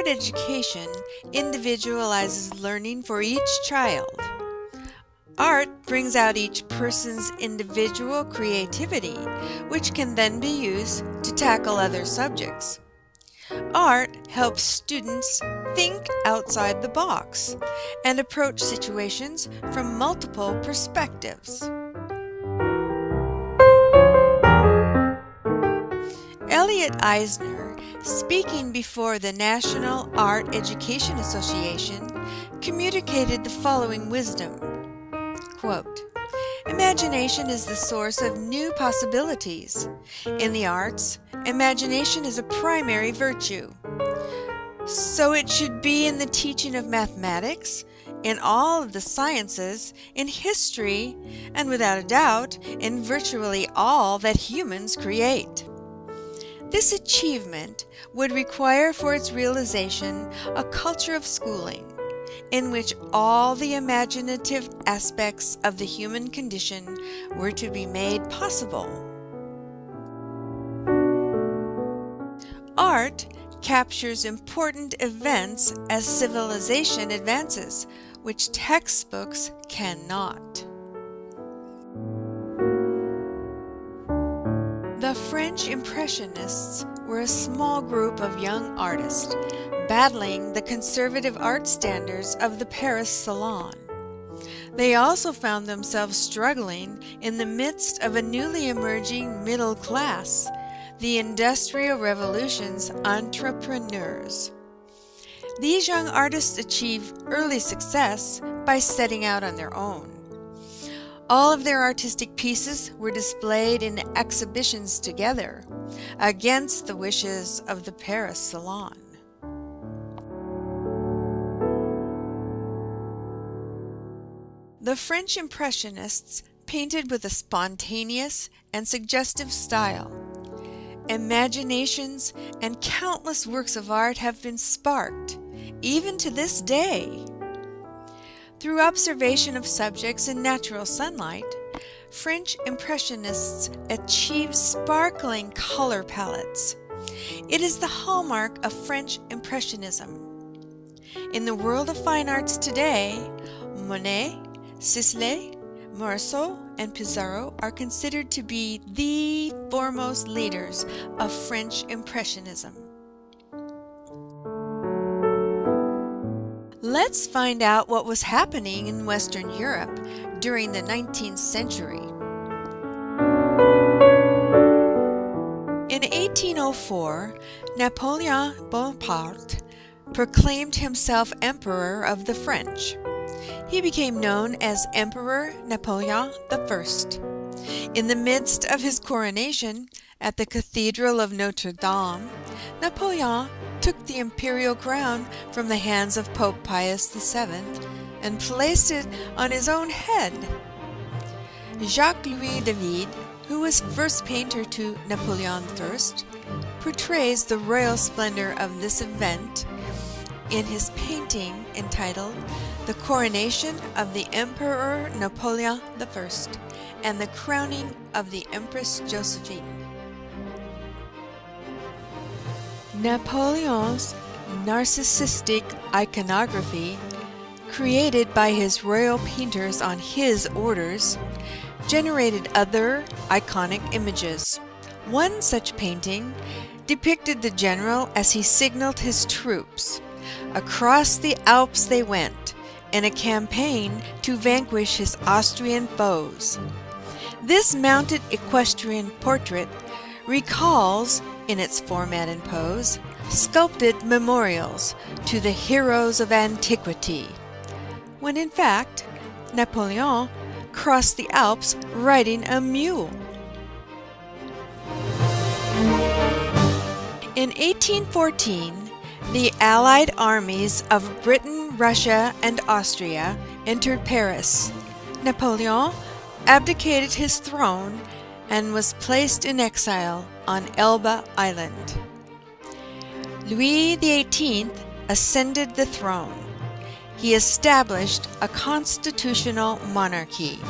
art education individualizes learning for each child. Art brings out each person's individual creativity, which can then be used to tackle other subjects. Art helps students think outside the box and approach situations from multiple perspectives. Elliot Eisner, speaking before the National Art Education Association, communicated the following wisdom. Quote, "Imagination is the source of new possibilities. In the arts, imagination is a primary virtue. So it should be in the teaching of mathematics, in all of the sciences, in history, and without a doubt, in virtually all that humans create. This achievement would require for its realization a culture of schooling, in which all the imaginative aspects of the human condition were to be made possible." Art captures important events as civilization advances, which textbooks cannot. The French Impressionists were a small group of young artists battling the conservative art standards of the Paris Salon. They also found themselves struggling in the midst of a newly emerging middle class, the Industrial Revolution's entrepreneurs. These young artists achieved early success by setting out on their own. All of their artistic pieces were displayed in exhibitions together, against the wishes of the Paris Salon. The French Impressionists painted with a spontaneous and suggestive style. Imaginations and countless works of art have been sparked, even to this day. Through observation of subjects in natural sunlight, French Impressionists achieved sparkling color palettes. It is the hallmark of French Impressionism. In the world of fine arts today, Monet, Sisley, Marceau, and Pissarro are considered to be the foremost leaders of French Impressionism. Let's find out what was happening in Western Europe during the 19th century. In 1804, Napoleon Bonaparte proclaimed himself Emperor of the French. He became known as Emperor Napoleon I. In the midst of his coronation at the Cathedral of Notre Dame, Napoleon took the imperial crown from the hands of Pope Pius VII and placed it on his own head. Jacques-Louis David, who was first painter to Napoleon I, portrays the royal splendor of this event in his painting entitled "The Coronation of the Emperor Napoleon I and the Crowning of the Empress Josephine." Napoleon's narcissistic iconography, created by his royal painters on his orders, generated other iconic images. One such painting depicted the general as he signaled his troops. Across the Alps they went, in a campaign to vanquish his Austrian foes. This mounted equestrian portrait recalls, in its format and pose, sculpted memorials to the heroes of antiquity, when in fact Napoleon crossed the Alps riding a mule. In 1814, the Allied armies of Britain, Russia, and Austria entered Paris. Napoleon abdicated his throne and was placed in exile on Elba Island. Louis XVIII ascended the throne. He established a constitutional monarchy.